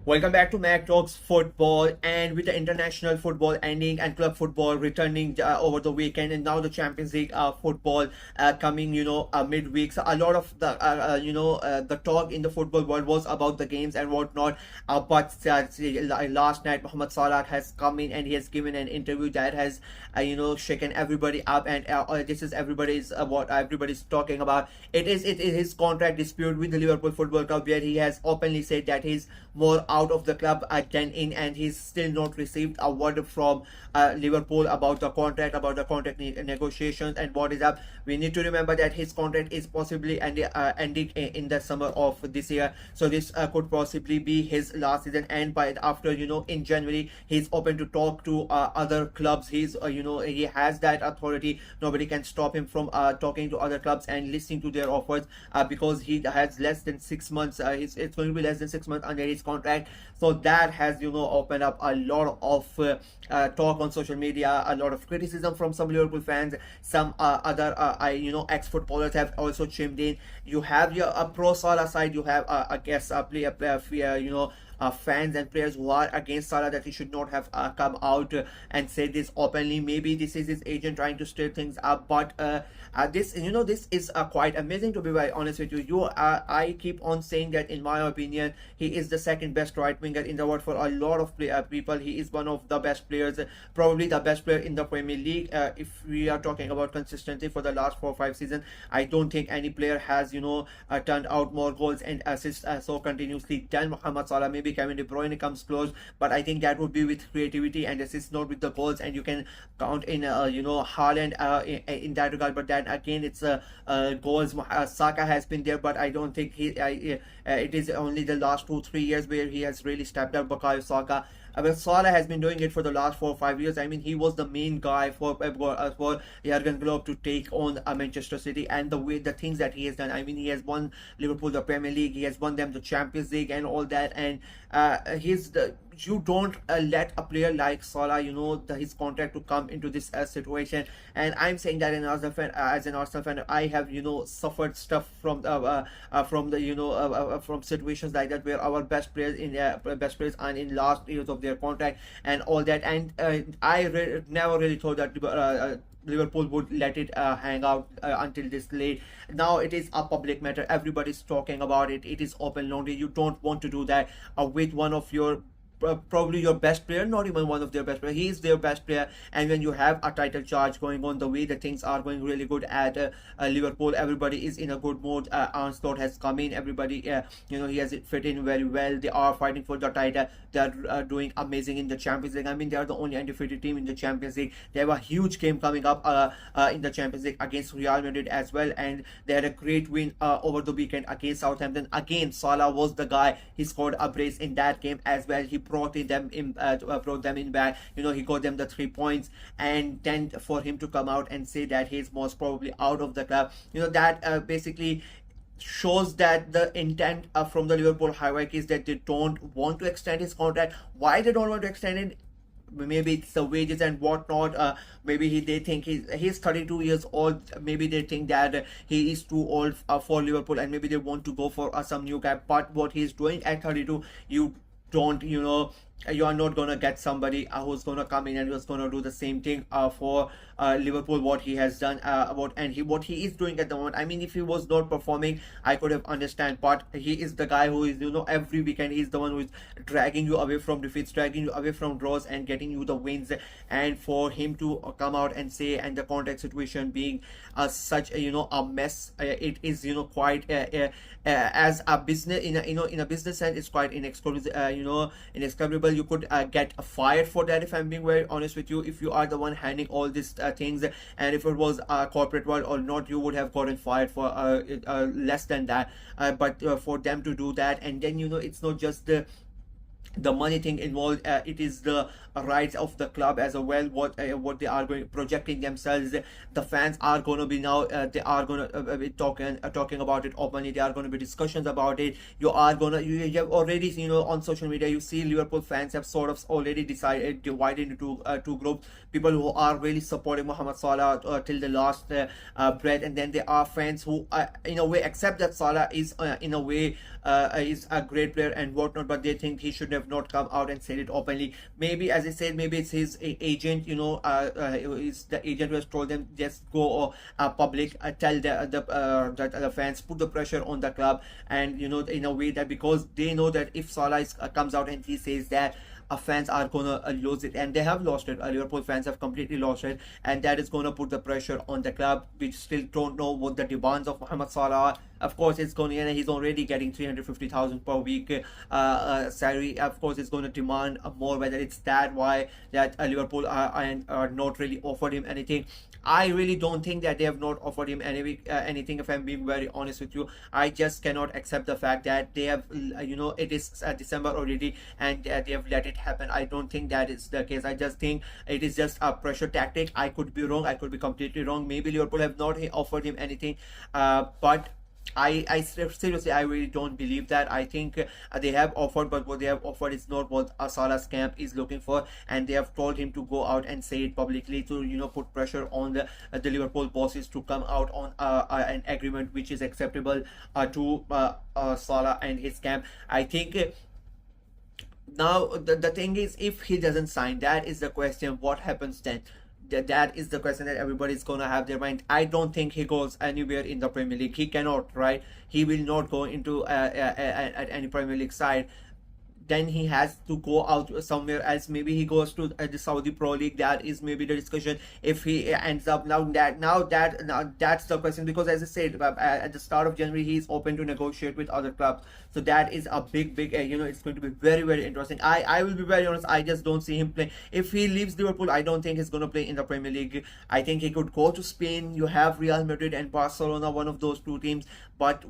Welcome back to Mac Talks Football. And with the international football ending and club football returning over the weekend, and now the Champions League football coming, midweek. So a lot of the talk in the football world was about the games and whatnot. But last night, Mohamed Salah has come in and he has given an interview that has, shaken everybody up. And this is everybody's what everybody's talking about. It is his contract dispute with the Liverpool Football Club, where he has openly said that he's more out of the club than in, and he's still not received a word from Liverpool about the contract, negotiations and what is up. We need to remember that his contract is possibly ending in the summer of this year, so this could possibly be his last season. And by after, in January, he's open to talk to other clubs. He has that authority. Nobody can stop him from talking to other clubs and listening to their offers, because he has less than 6 months. It's going to be less than 6 months under his contract. So that has opened up a lot of talk on social media, a lot of criticism from some Liverpool fans. Some other ex-footballers have also chimed in. You have your pro Salah side, you have I guess fans and players who are against Salah, that he should not have come out and said this openly. Maybe this is his agent trying to stir things up, but this is quite amazing, to be very honest with you. I keep on saying that, in my opinion, he is the second best right winger in the world for a lot of people. He is one of the best players, probably the best player in the Premier League. If we are talking about consistency for the last 4 or 5 seasons, I don't think any player has turned out more goals and assists so continuously than Mohamed Salah. Maybe Kevin De Bruyne comes close, but I think that would be with creativity and assists, not with the goals. And you can count in Haaland in that regard, but then again, it's goals. Saka has been there, but I don't think it is only the last 2 3 years where he has really stepped up. Bukayo Saka. Well, Salah has been doing it for the last 4 or 5 years. I mean, he was the main guy for Jurgen Klopp to take on Manchester City, and the things that he has done. I mean, he has won Liverpool the Premier League, he has won them the Champions League and all that. And you don't let a player like Salah, his contract to come into this situation. And I'm saying that as an Arsenal fan, I have suffered stuff from from situations like that, where our best players are in last years of their contract and all that. And I never really thought that Liverpool would let it hang out until this late. Now it is a public matter. Everybody's talking about it. It is open laundry. You don't want to do that with one of your probably your best player, not even one of their best players. He is their best player. And when you have a title charge going on, the way the things are going really good at Liverpool, everybody is in a good mood. Arne Slot has come in. Everybody, he has it fit in very well. They are fighting for the title. They are doing amazing in the Champions League. I mean, they are the only undefeated team in the Champions League. They have a huge game coming up in the Champions League against Real Madrid as well. And they had a great win over the weekend against Southampton. Again, Salah was the guy. He scored a brace in that game as well. He brought them in back. He got them the 3 points. And then for him to come out and say that he's most probably out of the club, that basically shows that the intent from the Liverpool hierarchy is that they don't want to extend his contract. Why they don't want to extend it? Maybe it's the wages and whatnot. Maybe they think he's 32 years old. Maybe they think that he is too old for Liverpool, and maybe they want to go for some new guy. But what he's doing at 32, you are not gonna get somebody who's gonna come in and who's gonna do the same thing for Liverpool, what he has done, what he is doing at the moment. I mean, if he was not performing, I could have understand, but he is the guy who is every weekend he's the one who is dragging you away from defeats, dragging you away from draws, and getting you the wins. And for him to come out and say, and the contact situation being such a mess, it is quite as a business in a business sense, it's quite inexcusable. You could get fired for that, if I'm being very honest with you, if you are the one handling all these things. And if it was a corporate world or not, you would have gotten fired for less than that. But for them to do that, and then it's not just the money thing involved, it is the rights of the club as well, what they are going projecting themselves. The fans are going to be now they are going to be talking about it openly. There are going to be discussions about it. You have already on social media, you see Liverpool fans have sort of already divided into two groups. People who are really supporting Mohamed Salah till the last breath, and then there are fans who in a way accept that Salah is in a way is a great player and whatnot, but they think he should have not come out and said it openly. Maybe, as I said, maybe it's his agent, it's the agent who has told them just go public, tell the fans, put the pressure on the club, and in a way that, because they know that if Salah comes out and he says that, fans are gonna lose it, and they have lost it. Liverpool fans have completely lost it, and that is gonna put the pressure on the club. We still don't know what the demands of Mohamed Salah are. Of course, it's going to, he's already getting 350,000 per week salary. Of course, it's going to demand more. Whether it's why that Liverpool are not really offered him anything. I really don't think that they have not offered him anything. If I'm being very honest with you, I just cannot accept the fact that they have, it is December already, and they have let it happen. I don't think that is the case. I just think it is just a pressure tactic. I could be wrong. I could be completely wrong. Maybe Liverpool have not offered him anything, but I seriously, I really don't believe that. I think they have offered, but what they have offered is not what Salah's camp is looking for, and they have told him to go out and say it publicly to put pressure on the Liverpool bosses to come out on an agreement which is acceptable to Salah and his camp. I think. Now the thing is, if he doesn't sign, that is the question. What happens then? That is the question that everybody's gonna have their mind. I don't think he goes anywhere in the Premier League. He cannot, right? He will not go into at any Premier League side. Then he has to go out somewhere else. Maybe he goes to the Saudi Pro League. That is maybe the discussion. If he ends up now that's the question, because as I said at the start of January, he is open to negotiate with other clubs. So that is a big it's going to be very, very interesting. I will be very honest, I just don't see him playing. If he leaves Liverpool, I don't think he's going to play in the Premier League. I think he could go to Spain. You have Real Madrid and Barcelona, one of those two teams, but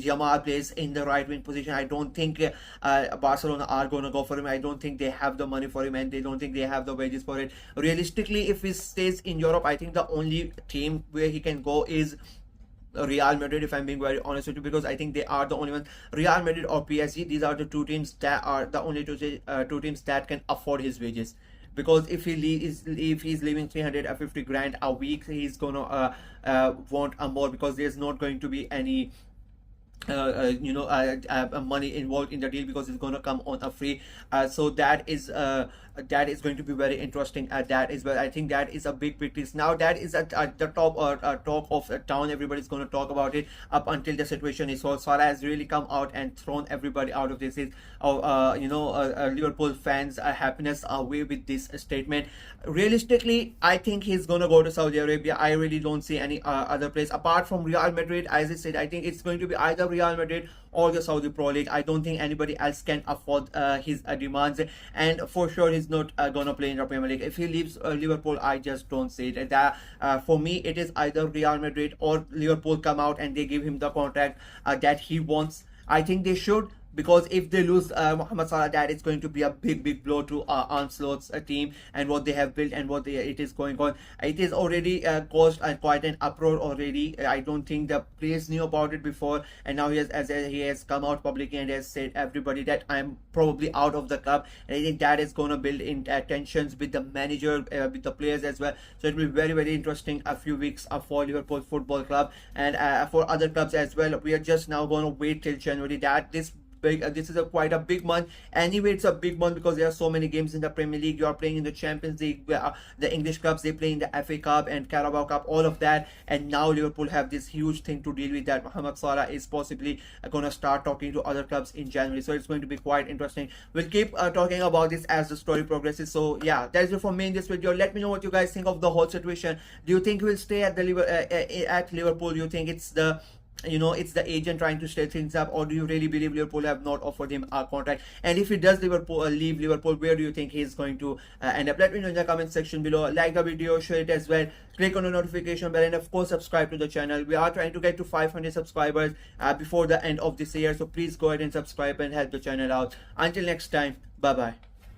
Jamal plays in the right wing position. I don't think Barcelona are going to go for him. I don't think they have the money for him, and they don't think they have the wages for it. Realistically, if he stays in Europe, I think the only team where he can go is Real Madrid, if I'm being very honest with you, because I think they are the only ones. Real Madrid or PSG, these are the two teams that are the only two teams that can afford his wages. Because if he's leaving 350 grand a week, he's gonna want more, because there's not going to be any money involved in the deal, because it's going to come on a free. So that is going to be very interesting. That is where I think that is a big twist. Now that is at the top talk of town. Everybody's going to talk about it up until the situation is solved. Salah has really come out and thrown everybody out of this. Liverpool fans' happiness away with this statement. Realistically, I think he's going to go to Saudi Arabia. I really don't see any other place apart from Real Madrid. As I said, I think it's going to be either Real Madrid or the Saudi Pro League. I don't think anybody else can afford his demands, and for sure he's not gonna play in the Premier League. If he leaves Liverpool, I just don't see it. For me, it is either Real Madrid or Liverpool come out and they give him the contract that he wants. I think they should, because if they lose Mohamed Salah, that is going to be a big blow to Arne Slot's team and what they have built and what it is going on. It is already caused quite an uproar already. I don't think the players knew about it before, and now he has come out publicly and has said everybody that I'm probably out of the club, and I think that is going to build in tensions with the manager, with the players as well. So it will be very, very interesting a few weeks for Liverpool Football Club and for other clubs as well. We are just now going to wait till January. That this is quite a big month. Anyway, it's a big month because there are so many games in the Premier League. You are playing in the Champions League, the English clubs, they play in the FA Cup and Carabao Cup, all of that. And now Liverpool have this huge thing to deal with, that Mohamed Salah is possibly going to start talking to other clubs in January. So it's going to be quite interesting. We'll keep talking about this as the story progresses. So yeah, that's it for me in this video. Let me know what you guys think of the whole situation. Do you think he will stay at Liverpool? Do you think it's the it's the agent trying to stir things up, or do you really believe Liverpool have not offered him a contract? And if he does leave Liverpool, where do you think he's going to end up? Let me know in the comment section below. Like the video, share it as well, click on the notification bell, and of course subscribe to the channel. We are trying to get to 500 subscribers before the end of this year, so please go ahead and subscribe and help the channel out. Until next time, bye bye.